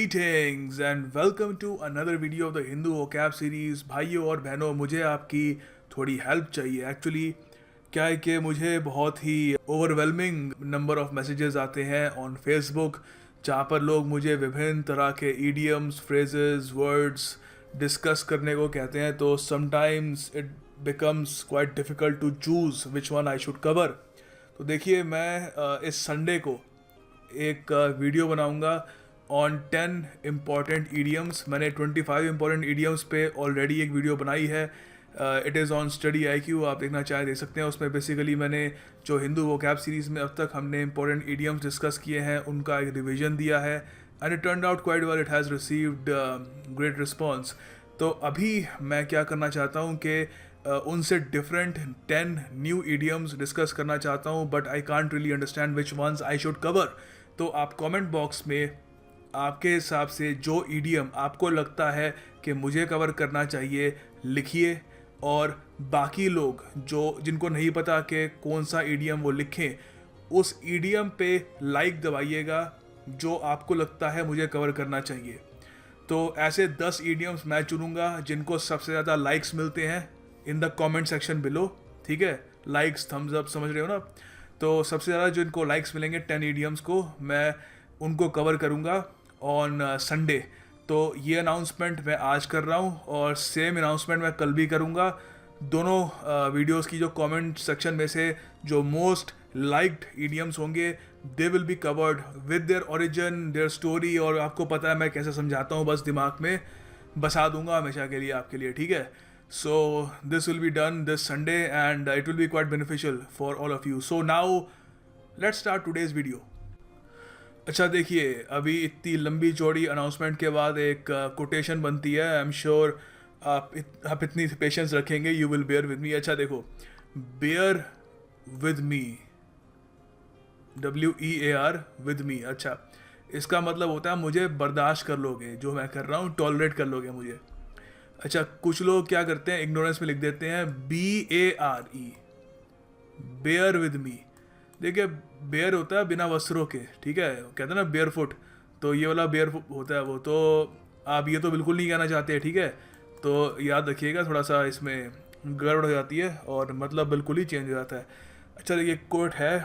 Greetings and welcome to another video of the Hindu vocab series। भाइयों और बहनों, मुझे आपकी थोड़ी हेल्प चाहिए। एक्चुअली क्या है कि मुझे बहुत ही ओवरवेलमिंग नंबर ऑफ मैसेजेस आते हैं ऑन फेसबुक, जहाँ पर लोग मुझे विभिन्न तरह के ईडियम्स, फ्रेजेस, वर्ड्स डिस्कस करने को कहते हैं। तो sometimes it becomes quite difficult to choose which one I should cover. तो देखिए, मैं इस संडे को एक वीडियो बनाऊंगा ऑन 10 इम्पॉर्टेंट ईडियम्स। मैंने 25 इम्पॉर्टेंट ईडियम्स पे ऑलरेडी एक वीडियो बनाई है। It is on study IQ, आप देखना चाहे देख सकते हैं। उसमें बेसिकली मैंने जो हिंदू वोकैब सीरीज़ में अब तक हमने इम्पॉर्टेंट ईडियम्स डिस्कस किए हैं उनका एक रिवीजन दिया है, and it turn out quite well. It has received great response. तो अभी मैं क्या करना चाहता हूँ कि उनसे डिफरेंट 10 न्यू ईडियम्स डिस्कस करना चाहता हूँ, but I can't really understand which ones I should cover. तो आप कमेंट बॉक्स में आपके हिसाब से जो ईडियम आपको लगता है कि मुझे कवर करना चाहिए लिखिए, और बाकी लोग जिनको नहीं पता कि कौन सा ईडियम वो लिखें, उस ईडियम पे लाइक दबाइएगा जो आपको लगता है मुझे कवर करना चाहिए। तो ऐसे 10 ईडियम्स मैं चुनूंगा जिनको सबसे ज़्यादा लाइक्स मिलते हैं in the comment section below. ठीक है, लाइक्स, थम्स अप, समझ रहे हो ना। तो सबसे ज़्यादा जो इनको लाइक्स मिलेंगे 10 ईडियम्स को, मैं उनको कवर करूँगा ऑन संडे। तो ये अनाउंसमेंट मैं आज कर रहा हूँ और सेम अनाउंसमेंट मैं कल भी करूँगा। दोनों वीडियोस की जो कमेंट सेक्शन में से जो मोस्ट लाइक्ड ईडियम्स होंगे, they will be covered with their origin, their story. और आपको पता है मैं कैसे समझाता हूँ, बस दिमाग में बसा दूंगा हमेशा के लिए आपके लिए। ठीक है, so this will be done this Sunday and it will be quite beneficial for all of you. So now let's start today's video. अच्छा देखिए, अभी इतनी लंबी चौड़ी अनाउंसमेंट के बाद एक कोटेशन बनती है। आई एम श्योर आप इतनी पेशेंस रखेंगे, you will bear with me. अच्छा देखो, bear with me, WEAR with me. अच्छा, इसका मतलब होता है मुझे बर्दाश्त कर लोगे, जो मैं कर रहा हूँ टॉलरेट कर लोगे मुझे। अच्छा, कुछ लोग क्या करते हैं, इग्नोरेंस में लिख देते हैं BARE, बेयर विद मी। देखिए, बेयर होता है बिना वस्त्रों के, ठीक है, कहते हैं ना बेयर फुट, तो ये वाला बेयर होता है वो। तो आप ये तो बिल्कुल नहीं कहना चाहते, ठीक है, तो याद रखिएगा, थोड़ा सा इसमें गड़बड़ हो जाती है और मतलब बिल्कुल ही चेंज हो जाता है। अच्छा देखिए, कोट है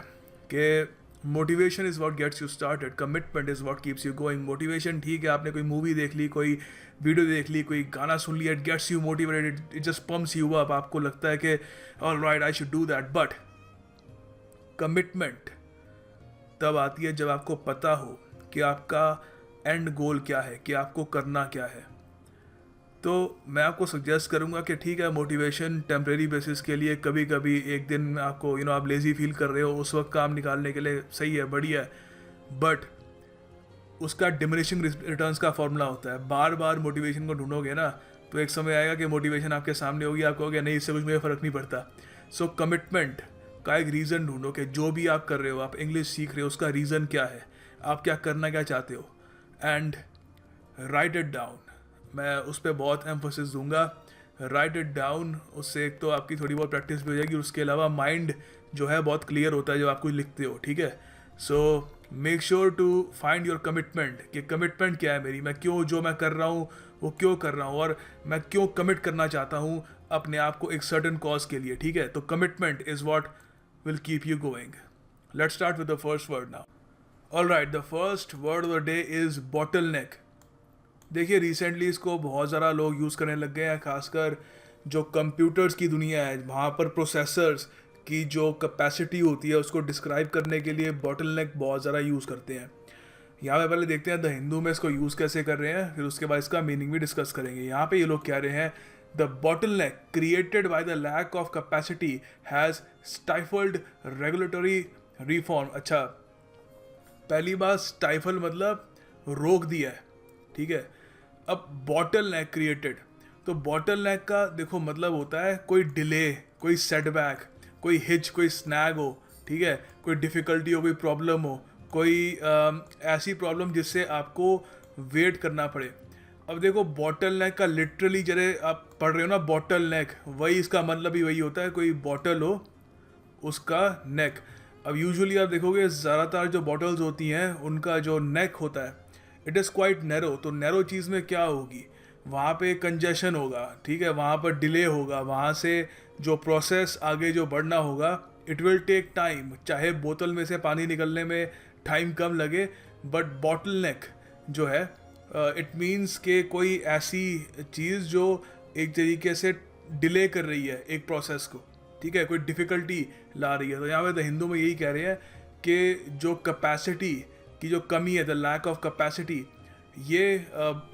कि motivation is what gets you started, commitment is what keeps you going. Motivation, ठीक है, आपने कोई मूवी देख ली, कोई वीडियो देख ली, कोई गाना सुन लिया, it gets you motivated, it just pumps you up, आपको लगता है कि all right I should do that. But commitment तब आती है जब आपको पता हो कि आपका एंड गोल क्या है, कि आपको करना क्या है। तो मैं आपको सजेस्ट करूंगा कि ठीक है, मोटिवेशन टेम्परेरी बेसिस के लिए, कभी कभी एक दिन आपको आप लेज़ी फील कर रहे हो, उस वक्त काम निकालने के लिए सही है, बढ़िया है, बट उसका डिमिनिशिंग रिटर्न्स का फॉर्मूला होता है। बार बार मोटिवेशन को ढूंढोगे ना, तो एक समय आएगा कि मोटिवेशन आपके सामने होगी, आप कहोगे नहीं, इससे कुछ मुझे फ़र्क नहीं पड़ता। सो कमिटमेंट का एक रीज़न ढूंढो कि जो भी आप कर रहे हो, आप इंग्लिश सीख रहे हो, उसका रीज़न क्या है, आप क्या करना क्या चाहते हो, एंड राइट इट डाउन। मैं उस पर बहुत एम्फोसिस दूंगा, राइट इट डाउन। उससे एक तो आपकी थोड़ी बहुत प्रैक्टिस भी हो जाएगी, उसके अलावा माइंड जो है बहुत क्लियर होता है जब आप कुछ लिखते हो। ठीक है, so make sure to find your commitment, कि कमिटमेंट क्या है मेरी, मैं क्यों जो मैं कर रहा हूँ वो क्यों कर रहा हूँ, और मैं क्यों कमिट करना चाहता हूँ अपने आप को एक सर्टेन कॉज के लिए। ठीक है, तो commitment is what will keep you going. Let's start with the first word now. Alright, the first word of the day is bottleneck. देखिए, रिसेंटली इसको बहुत ज़्यादा लोग यूज़ करने लग गए हैं, खासकर जो कंप्यूटर्स की दुनिया है, वहाँ पर प्रोसेसर्स की जो कैपेसिटी होती है उसको डिस्क्राइब करने के लिए बॉटलनेक बहुत ज़्यादा यूज़ करते हैं। यहाँ पे पहले देखते हैं द हिंदू में इसको यूज़ कैसे कर रहे हैं, फिर उसके बाद इसका मीनिंग भी डिस्कस करेंगे। यहाँ पे ये लोग कह रहे हैं The bottleneck created by the lack of capacity has stifled regulatory reform. अच्छा, पहली बात, स्टाइफल मतलब रोक दिया है, ठीक है। अब बॉटलनेक क्रिएटेड, तो बॉटलनेक का देखो मतलब होता है कोई डिले, कोई सेटबैक, कोई हिच, कोई स्नैग हो, ठीक है, कोई डिफ़िकल्टी हो, कोई प्रॉब्लम हो, कोई ऐसी प्रॉब्लम जिससे आपको वेट करना पड़े। अब देखो, बॉटल नेक का लिटरली जरे आप पढ़ रहे हो ना, बॉटल नेक, वही इसका मतलब ही वही होता है, कोई बॉटल हो उसका नेक। अब यूजुअली आप देखोगे ज़्यादातर जो बॉटल्स होती हैं उनका जो नेक होता है इट इज़ क्वाइट नैरो। तो नैरो चीज़ में क्या होगी, वहाँ पे कंजेशन होगा, ठीक है, वहाँ पर डिले होगा, वहाँ से जो प्रोसेस आगे जो बढ़ना होगा इट विल टेक टाइम। चाहे बोतल में से पानी निकलने में टाइम कम लगे, बट बॉटल नेक जो है इट मीन्स कि कोई ऐसी चीज़ जो एक तरीके से डिले कर रही है एक प्रोसेस को, ठीक है, कोई डिफ़िकल्टी ला रही है। तो यहाँ पे द हिंदू में यही कह रहे हैं कि जो कैपेसिटी की जो कमी है, द लैक ऑफ कैपेसिटी, ये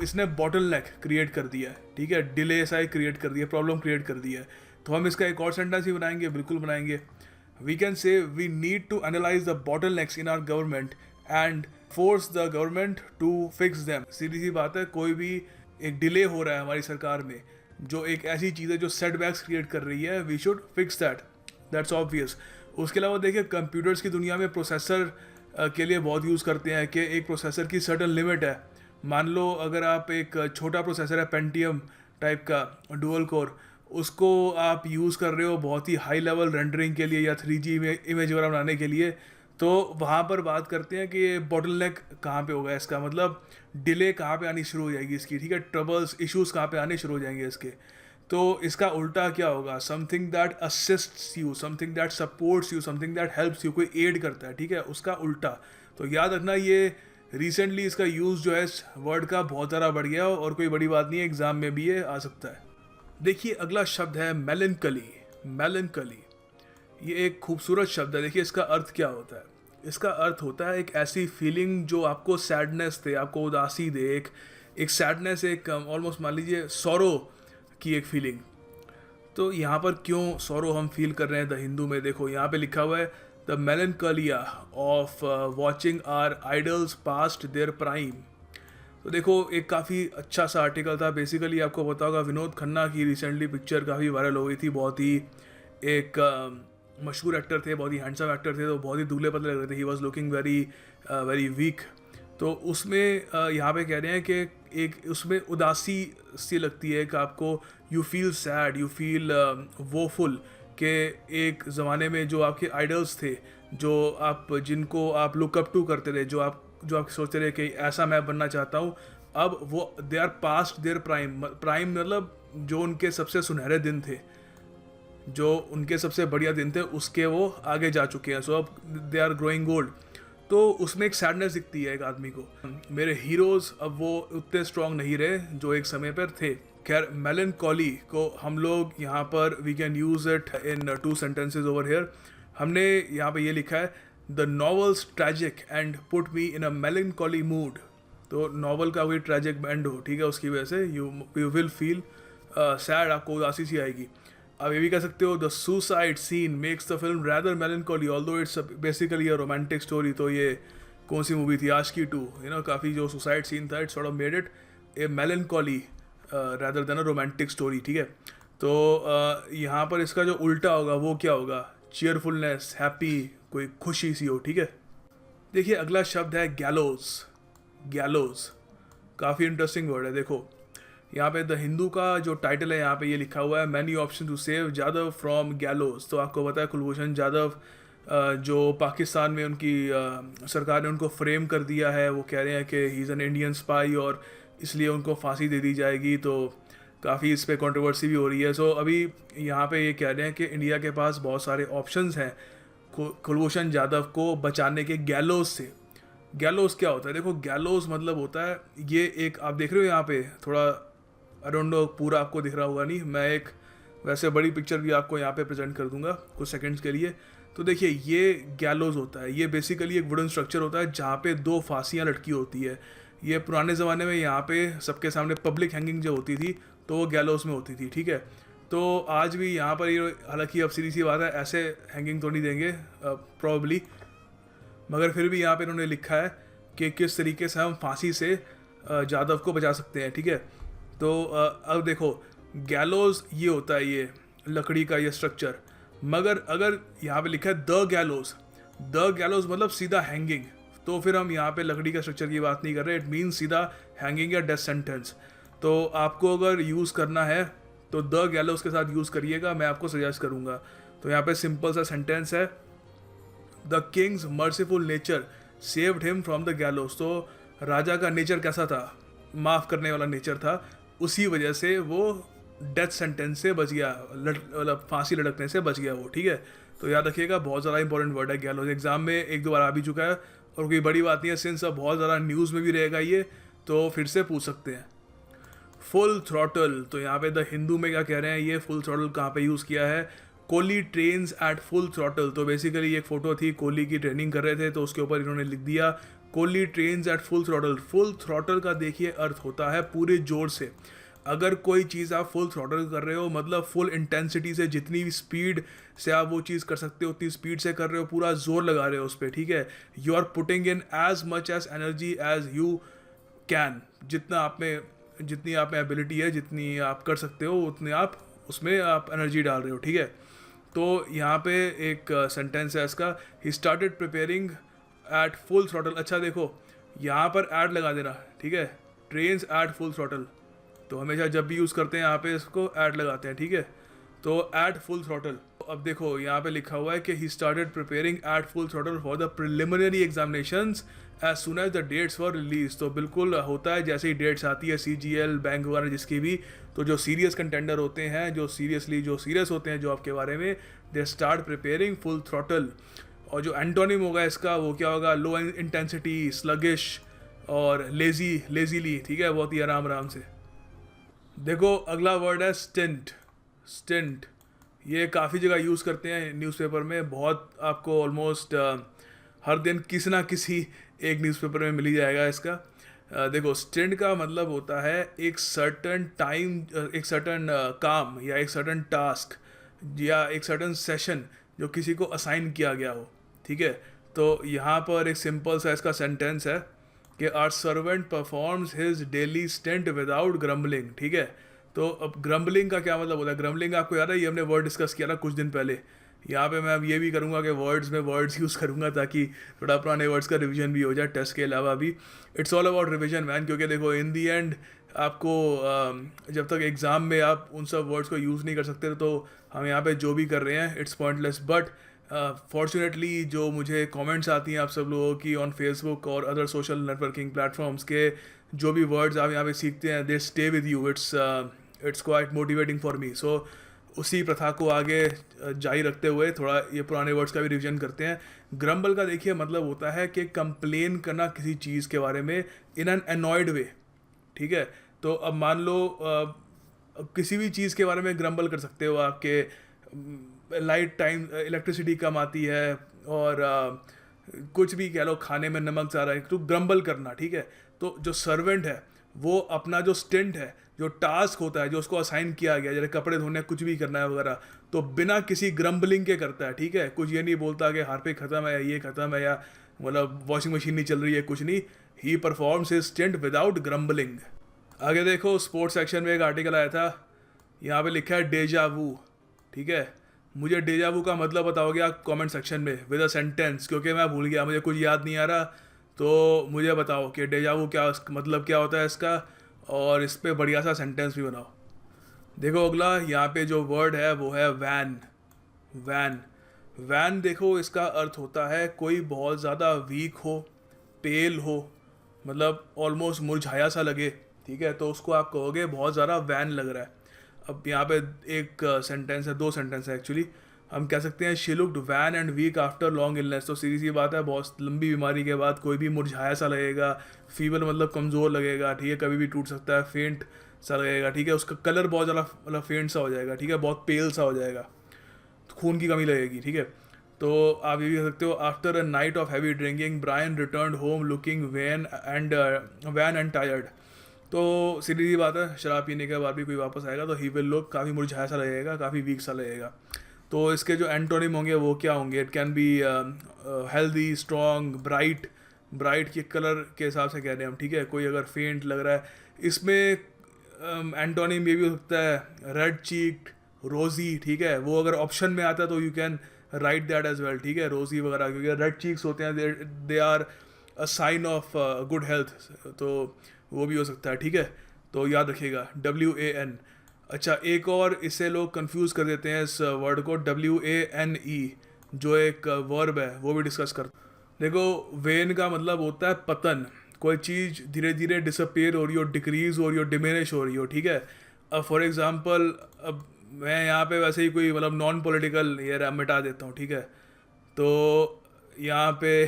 इसने बॉटल नेक क्रिएट कर दिया है, ठीक है, डिले सा क्रिएट कर दिया, प्रॉब्लम क्रिएट कर दिया है। तो हम इसका एक और सेंटेंस ही बनाएंगे, बिल्कुल बनाएंगे। We can say we need to analyse the bottlenecks in our government and force the government to fix them. सीधी सी बात है, कोई भी एक डिले हो रहा है हमारी सरकार में, जो एक ऐसी चीज़ है जो सेटबैक्स क्रिएट कर रही है, we should fix that, that's obvious. उसके अलावा देखिए, कंप्यूटर्स की दुनिया में प्रोसेसर के लिए बहुत यूज़ करते हैं कि एक प्रोसेसर की सर्टन लिमिट है। मान लो अगर आप एक छोटा प्रोसेसर है पेंटियम टाइप का डुअल कोर, उसको आप यूज़ कर रहे हो बहुत ही हाई लेवल रेंडरिंग के लिए या 3G इमेज वगैरह बनाने के लिए, तो वहाँ पर बात करते हैं कि ये बॉटल नेक कहाँ पे होगा, इसका मतलब डिले कहाँ पे आनी शुरू हो जाएगी इसकी, ठीक है, ट्रबल्स इश्यूज़ कहाँ पे आने शुरू हो जाएंगे इसके। तो इसका उल्टा क्या होगा, something that assists you, something that supports you, something that helps you, कोई एड करता है, ठीक है, उसका उल्टा। तो याद रखना, ये रिसेंटली इसका यूज़ जो है इस वर्ड का बहुत ज़्यादा बढ़ गया और कोई बड़ी बात नहीं है, एग्ज़ाम में भी ये आ सकता है। देखिए अगला शब्द है मेलनकली। मेलनकली ये एक खूबसूरत शब्द है। देखिए इसका अर्थ क्या होता है, इसका अर्थ होता है एक ऐसी फीलिंग जो आपको सैडनेस दे, आपको उदासी दे, एक सैडनेस, एक ऑलमोस्ट मान लीजिए सॉरो की एक फीलिंग। तो यहाँ पर क्यों सॉरो हम फील कर रहे हैं द हिंदू में, देखो यहाँ पे लिखा हुआ है the melancholia of watching our idols past their prime. तो देखो एक काफ़ी अच्छा सा आर्टिकल था, बेसिकली आपको पता होगा विनोद खन्ना की रिसेंटली पिक्चर काफ़ी वायरल हो गई थी, बहुत ही एक मशहूर एक्टर थे, बहुत ही हैंडसम एक्टर थे, तो बहुत ही दुबले पतले लग रहे थे, he was looking very very weak. तो उसमें यहाँ पे कह रहे हैं कि एक उसमें उदासी सी लगती है कि आपको you feel sad, you feel woeful, कि एक ज़माने में जो आपके आइडल्स थे, जो आप जिनको आप लुकअप टू करते थे, जो आप सोचते रहे कि ऐसा मैं बनना चाहता हूँ, अब वो they are past their prime. Prime मतलब जो उनके सबसे सुनहरे दिन थे, जो उनके सबसे बढ़िया दिन थे, उसके वो आगे जा चुके हैं, सो अब दे आर ग्रोइंग ओल्ड। तो उसमें एक सैडनेस दिखती है एक आदमी को, मेरे हीरोज़ अब वो उतने स्ट्रॉन्ग नहीं रहे जो एक समय पर थे। खैर मेलनकॉली को हम लोग यहाँ पर we can use it in 2 sentences over here. हमने यहाँ पे ये लिखा है the novel's tragic end put me in a melancholy mood. तो नॉवल का कोई ट्रैजिक एंड हो, ठीक है, उसकी वजह से यू विल फील सैड, आपको उदासी सी आएगी। अब ये भी कह सकते हो the suicide scene makes the film rather melancholy although it's basically a romantic story. तो ये कौन सी मूवी थी, आशिकी 2, काफ़ी जो सुसाइड सीन था, it sort of made it A melancholy rather than a romantic story, ठीक है। तो यहाँ पर इसका जो उल्टा होगा वो क्या होगा, चीयरफुलनेस, हैप्पी, कोई खुशी सी हो, ठीक है। देखिए अगला शब्द है गैलोज। गैलोज काफ़ी इंटरेस्टिंग वर्ड है। देखो यहाँ पे द हिंदू का जो टाइटल है, यहाँ पे ये लिखा हुआ है many option to save Jadhav from gallows. तो आपको पता है कुलभूषण जादव जो पाकिस्तान में उनकी सरकार ने उनको फ्रेम कर दिया है, वो कह रहे हैं कि he is an Indian spy और इसलिए उनको फांसी दे दी जाएगी। तो काफ़ी इस पर कंट्रोवर्सी भी हो रही है। सो अभी यहाँ पे ये कह रहे हैं कि इंडिया के पास बहुत सारे ऑप्शंस हैं कुलभूषण जाधव को बचाने के गैलोज से। गैलोज क्या होता है, देखो गैलोज मतलब होता है ये एक, आप देख रहे हो यहाँ पे थोड़ा, आई डोंट नो पूरा आपको दिख रहा होगा नहीं, मैं एक वैसे बड़ी पिक्चर भी आपको यहाँ पे प्रेजेंट कर दूंगा कुछ सेकंड्स के लिए। तो देखिए ये गैलोज होता है, ये बेसिकली एक वुडन स्ट्रक्चर होता है जहाँ पे 2 फांसियाँ लटकी होती है। ये पुराने ज़माने में यहाँ पे सबके सामने पब्लिक हैंगिंग जो होती थी तो वो गैलोज में होती थी, ठीक है। तो आज भी यहाँ पर ये, हालांकि अब सीधी सी बात है ऐसे हैंगिंग तो नहीं देंगे प्रॉब्ली, मगर फिर भी यहाँ पे इन्होंने लिखा है कि किस तरीके से हम फांसी से जाधव को बचा सकते हैं, ठीक है। तो अब देखो गैलोज ये होता है, ये लकड़ी का ये स्ट्रक्चर, मगर अगर यहाँ पे लिखा है द गैलोज, द गैलोज मतलब सीधा हैंगिंग, तो फिर हम यहाँ पे लकड़ी का स्ट्रक्चर की बात नहीं कर रहे, इट मीन सीधा हैंगिंग या डेथ सेंटेंस। तो आपको अगर यूज़ करना है तो द गैलोज के साथ यूज़ करिएगा, मैं आपको सजेस्ट करूँगा। तो यहाँ पे सिंपल सा सेंटेंस है the Kings merciful nature saved him from the गैलोज। तो राजा का नेचर कैसा था, माफ़ करने वाला नेचर था, उसी वजह से वो डेथ सेंटेंस से बच गया, मतलब फांसी लटकने से बच गया वो, ठीक है। तो याद रखिएगा, बहुत ज़्यादा इंपॉर्टेंट वर्ड है गैलोज, एग्जाम में एक दो बार आ भी चुका है और कोई बड़ी बात नहीं है, सिंस अब बहुत ज़्यादा न्यूज़ में भी रहेगा ये, तो फिर से पूछ सकते हैं। फुल थ्रॉटल, तो यहाँ पे द हिंदू में क्या कह रहे हैं, ये फुल थ्रॉटल कहाँ पे यूज़ किया है, Kohli trains eight full throttle. तो बेसिकली ये एक फ़ोटो थी, कोहली की ट्रेनिंग कर रहे थे, तो उसके ऊपर इन्होंने लिख दिया Kohli trains eight full throttle. Full throttle का देखिए अर्थ होता है पूरे जोर से। अगर कोई चीज़ आप फुल थ्रॉटल कर रहे हो, मतलब फुल इंटेंसिटी से, जितनी भी स्पीड से आप वो चीज़ कर सकते हो उतनी स्पीड से कर रहे हो, पूरा जोर लगा रहे हो उस पर, ठीक है। You are putting in as much as energy as you can, जितनी आप में एबिलिटी है, जितनी आप कर सकते हो उतने आप उसमें आप एनर्जी डाल रहे हो, ठीक है। तो यहाँ पे एक सेंटेंस है इसका, ही started preparing at full throttle. अच्छा देखो, यहाँ पर ऐड लगा देना, ठीक है, ट्रेन्स एट फुल थ्रॉटल, तो हमेशा जब भी यूज़ करते हैं यहाँ पे इसको ऐड लगाते हैं, ठीक है। तो एट फुल थ्रॉटल, अब देखो यहाँ पे लिखा हुआ है कि he started preparing at full throttle for the preliminary examinations as soon as the dates for release. तो बिल्कुल होता है, जैसे ही डेट्स आती है CGL बैंक वगैरह जिसकी भी, तो जो सीरियस कंटेंडर होते हैं, जो सीरियस होते हैं जो आपके बारे में, they start preparing full throttle. और जो एंटोनिम होगा इसका वो क्या होगा, लो इंटेंसिटी, स्लगिश और लेजीली, ठीक है, बहुत ही आराम से। देखो अगला वर्ड है स्टिंट। स्टिंट ये काफ़ी जगह यूज़ करते हैं न्यूज़पेपर में, बहुत आपको ऑलमोस्ट हर दिन किसी ना किसी एक न्यूज़पेपर में मिल ही जाएगा इसका। देखो स्टिंट का मतलब होता है एक सर्टन टाइम, एक सर्टन काम या एक सर्टन टास्क या एक सर्टन सेशन जो किसी को असाइन किया गया हो, ठीक है। तो यहाँ पर एक सिंपल सा इसका सेंटेंस है कि our servant performs his daily stint without grumbling, ठीक है। तो अब ग्रम्बलिंग का क्या मतलब होता है, ग्रम्बलिंग आपको याद है, ये हमने वर्ड डिस्कस किया था कुछ दिन पहले। यहाँ पे मैं अब ये भी करूँगा कि वर्ड्स यूज़ करूँगा ताकि थोड़ा पुराने वर्ड्स का रिवीजन भी हो जाए टेस्ट के अलावा भी। It's all about revision man, क्योंकि देखो इन दी एंड आपको जब तक एग्ज़ाम में आप उन सब वर्ड्स को यूज़ नहीं कर सकते, तो हम यहाँ पे जो भी कर रहे हैं इट्स पॉइंटलेस। बट फॉर्चुनेटली जो मुझे कमेंट्स आती हैं आप सब लोगों की ऑन फेसबुक और अदर सोशल नेटवर्किंग प्लेटफॉर्म्स के, जो भी वर्ड्स आप यहाँ पे सीखते हैं they stay with you, it's quite motivating for me. So उसी प्रथा को आगे जारी रखते हुए थोड़ा ये पुराने वर्ड्स का भी रिवीजन करते हैं। ग्रम्बल का देखिए मतलब होता है कि कंप्लेन करना किसी चीज़ के बारे में इन एन एनॉयड वे, ठीक है। तो अब मान लो किसी भी चीज़ के बारे में ग्रम्बल कर सकते हो, आपके लाइट टाइम इलेक्ट्रिसिटी कम आती है और कुछ भी कह लो, खाने में नमक ज़्यादा है, तो ग्रम्बल करना, ठीक है। तो जो सर्वेंट है वो अपना जो स्टेंट है, जो टास्क होता है जो उसको असाइन किया गया, जैसे कपड़े धोने, कुछ भी करना है वगैरह, तो बिना किसी ग्रम्बलिंग के करता है, ठीक है। कुछ ये नहीं बोलता कि हार्पिक ख़त्म है या ये ख़त्म है या मतलब वॉशिंग मशीन नहीं चल रही है, कुछ नहीं। He performs his stint without grumbling. आगे देखो स्पोर्ट्स सेक्शन में एक आर्टिकल आया था, यहाँ पे लिखा है डेजा वू, ठीक है। मुझे डेजा वू का मतलब बताओगे आप कमेंट सेक्शन में विद अ सेंटेंस, क्योंकि मैं भूल गया, मुझे कुछ याद नहीं आ रहा। तो मुझे बताओ कि डेजा वू क्या मतलब क्या होता है इसका, और इस पर बढ़िया सा सेंटेंस भी बनाओ। देखो अगला यहाँ पे जो वर्ड है वो है वैन। वैन वैन देखो इसका अर्थ होता है कोई बहुत ज़्यादा वीक हो, पेल हो, मतलब ऑलमोस्ट मुरझाया सा लगे, ठीक है। तो उसको आप कहोगे बहुत ज़्यादा वैन लग रहा है। अब यहाँ पे एक सेंटेंस है, दो सेंटेंस है एक्चुअली। हम कह सकते हैं she looked wan and weak after long illness. तो सीधी सी बात है, बहुत लंबी बीमारी के बाद कोई भी मुरझाया सा लगेगा, फीवर मतलब कमज़ोर लगेगा, ठीक है, कभी भी टूट सकता है, फेंट सा लगेगा, ठीक है। उसका कलर बहुत ज़्यादा मतलब फेंट सा हो जाएगा, ठीक है, बहुत पेल सा हो जाएगा, खून की कमी लगेगी, ठीक है। तो आप ये भी कह सकते हो after a night of heavy drinking Brian return home looking wan and tired. तो सीधी सी बात है, शराब पीने के बाद भी कोई वापस आएगा तो ही विल लुक काफ़ी मुरझाया सा लगेगा, काफ़ी वीक सा लगेगा। तो इसके जो एंटोनिम होंगे वो क्या होंगे, it can be healthy, strong, bright. Bright के कलर के हिसाब से कह रहे हैं हम, ठीक है। कोई अगर फेंट लग रहा है, इसमें एंटोनिम ये भी हो सकता है रेड चीक्ड, रोजी, ठीक है। वो अगर ऑप्शन में आता है तो you can write that as well, ठीक है, रोजी वगैरह, क्योंकि रेड चीक्स होते हैं, they are a sign of good health, तो वो भी हो सकता है, ठीक है। तो याद रखिएगा WAN। अच्छा एक और इससे लोग कंफ्यूज कर देते हैं इस वर्ड को, WANE जो एक वर्ब है वो भी डिस्कस कर। देखो वेन का मतलब होता है पतन, कोई चीज़ धीरे धीरे डिसअपेयर हो रही हो, डिक्रीज हो रही हो, डिमिनिश हो रही हो, ठीक है। अब फॉर एग्जांपल, अब मैं यहाँ पे वैसे ही कोई मतलब नॉन पॉलिटिकल ये मिटा देता हूँ, ठीक है। तो यहाँ पे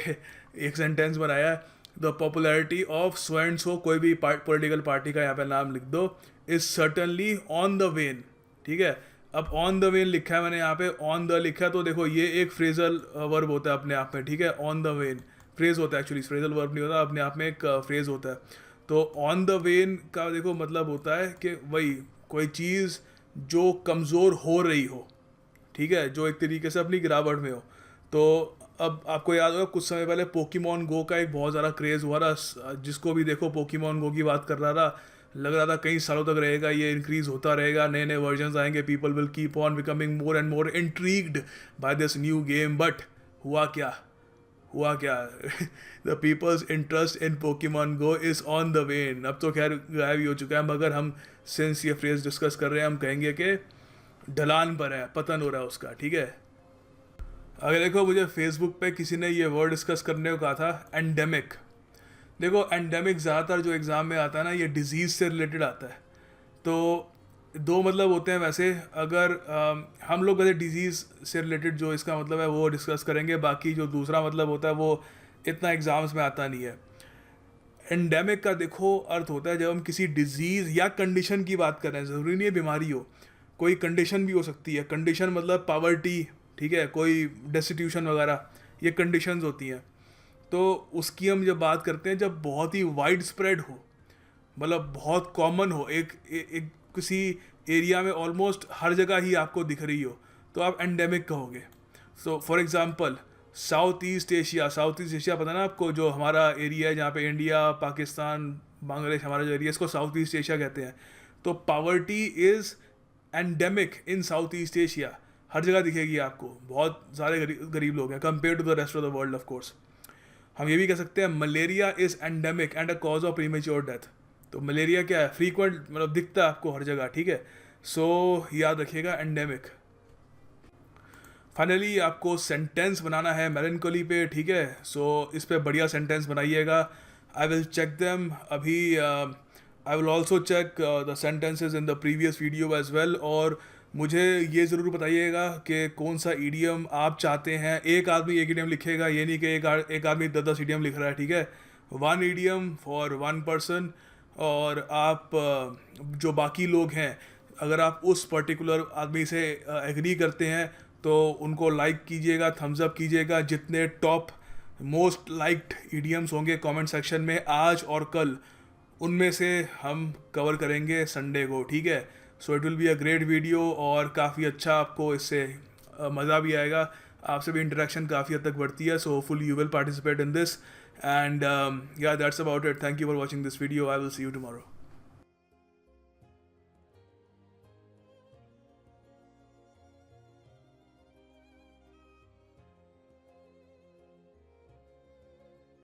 एक सेंटेंस बनाया है, the popularity of so and so, कोई भी पॉलिटिकल पार्टी का यहाँ पे नाम लिख दो, is certainly on the when, ठीक है। अब ऑन द वेन लिखा है मैंने यहाँ पे, ऑन द लिखा है, तो देखो ये एक फ्रेजल वर्ब होता है अपने आप में, ठीक है। ऑन द वेन फ्रेज होता है, एक्चुअली फ्रेजल वर्ब नहीं होता, अपने आप में एक फ्रेज होता है। तो ऑन द वेन का देखो मतलब होता है कि वही कोई चीज़ जो कमज़ोर हो रही हो, ठीक है, जो एक तरीके से अपनी गिरावट में हो। तो अब आपको याद होगा कुछ समय पहले पोकेमॉन गो का एक बहुत ज़्यादा क्रेज़ हुआ था, जिसको भी देखो पोकेमॉन गो की बात कर रहा था, लग रहा था कई सालों तक रहेगा, ये इंक्रीज़ होता रहेगा, नए नए वर्जन्स आएंगे, people will keep on becoming more and more intrigued by this new game. But हुआ क्या, हुआ क्या the people's interest in Pokemon Go is on the wane. अब तो खैर गायब ही हो चुका है, मगर हम सिंस ये फ्रेज डिस्कस कर रहे हैं, हम कहेंगे कि ढलान पर है, पतन हो रहा है उसका, ठीक है। अगर देखो मुझे फेसबुक पे किसी ने ये वर्ड डिस्कस करने को कहा था, एंडेमिक। देखो एंडेमिक ज़्यादातर जो एग्ज़ाम में आता है ना, ये डिजीज़ से रिलेटेड आता है। तो दो मतलब होते हैं वैसे, अगर हम लोग वैसे डिजीज़ से रिलेटेड जो इसका मतलब है वो डिस्कस करेंगे, बाकी जो दूसरा मतलब होता है वो इतना एग्ज़ाम्स में आता नहीं है। एंडेमिक का देखो अर्थ होता है जब हम किसी डिजीज़ या कंडीशन की बात कर रहे हैं, ज़रूरी नहीं है बीमारी हो, कोई कंडीशन भी हो सकती है। कंडीशन मतलब पावर्टी, ठीक है, कोई डेस्टिट्यूशन वगैरह, ये कंडीशंस होती हैं। तो उसकी हम जब बात करते हैं, जब बहुत ही वाइड स्प्रेड हो, मतलब बहुत कॉमन हो, एक किसी एरिया में ऑलमोस्ट हर जगह ही आपको दिख रही हो, तो आप एंडेमिक कहोगे। So for example south East Asia, south East Asia पता ना आपको, जो हमारा एरिया है जहाँ पे इंडिया, पाकिस्तान, बांग्लादेश, हमारा जो एरिया, इसको साउथ ईस्ट एशिया कहते हैं। तो poverty is endemic in South East Asia, हर जगह दिखेगी आपको, बहुत सारे गरीब लोग हैं compare to the rest of the world of course. हम ये भी कह सकते हैं malaria is endemic and a cause of premature death. तो मलेरिया क्या है, फ्रीक्वेंट, मतलब दिखता है आपको हर जगह, ठीक है। सो याद रखिएगा एंडेमिक। फाइनली आपको सेंटेंस बनाना है मेलनकोली पे, ठीक है। सो इस पे बढ़िया सेंटेंस बनाइएगा। आई विल चेक देम अभी। I will also check the sentences in the previous video as well. और मुझे ये ज़रूर बताइएगा कि कौन सा ईडियम आप चाहते हैं। एक आदमी एक ईडियम लिखेगा, ये नहीं कि एक आदमी 10 ईडियम लिख रहा है, ठीक है। 1 ईडियम फॉर 1 पर्सन। और आप जो बाकी लोग हैं, अगर आप उस पर्टिकुलर आदमी से एग्री करते हैं तो उनको लाइक कीजिएगा, थम्स अप कीजिएगा। जितने टॉप मोस्ट लाइक्ड ईडियम्स होंगे कमेंट सेक्शन में आज और कल, उनमें से हम कवर करेंगे संडे को, ठीक है। So it will be a great video, और काफ़ी अच्छा आपको इससे मज़ा भी आएगा, आपसे भी इंटरेक्शन काफ़ी हद तक बढ़ती है। So hopefully you will participate in this, and yeah that's about it. Thank you for watching this video. I will see you tomorrow.